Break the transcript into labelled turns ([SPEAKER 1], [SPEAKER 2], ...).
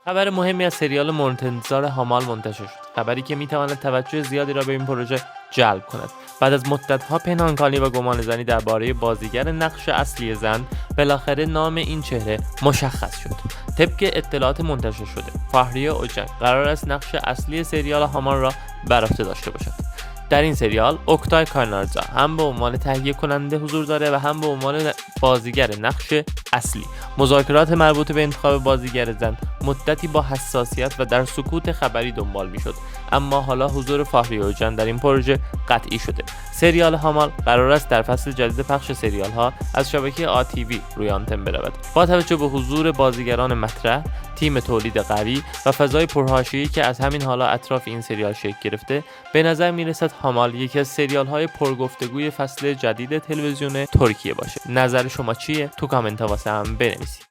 [SPEAKER 1] خبر مهمی از سریال مورد انتظار هامال منتشر شد. خبری که میتواند توجه زیادی را به این پروژه جلب کند. بعد از مدت‌ها پنهانکاری و گمانه‌زنی درباره بازیگر نقش اصلی زن، بالاخره نام این چهره مشخص شد. طبق اطلاعات منتشر شده، فهریه اوجنگ قرار است نقش اصلی سریال هامان را بر عهده داشته باشد. در این سریال اوکتای کارنارزا هم به عنوان تهیه کننده حضور داره و هم به عنوان بازیگر نقش اصلی. مذاکرات مربوط به انتخاب بازیگر زن مدتی با حساسیت و در سکوت خبری دنبال میشد، اما حالا حضور فهریه اوجنگ در این پروژه قطعی شده. سریال هامال قرار است در فصل جدید پخش سریال ها از شبکه آتیوی روی آنتن برود. با توجه به حضور بازیگران مطرح، تیم تولید قوی و فضای پرحاشیه‌ای که از همین حالا اطراف این سریال شکل گرفته، به نظر میرسد هامال یکی از سریال‌های پرگفتگوی فصل جدید تلویزیون ترکیه باشه. نظر شما چیه؟ تو کامنت ها واسه هم بنویسید.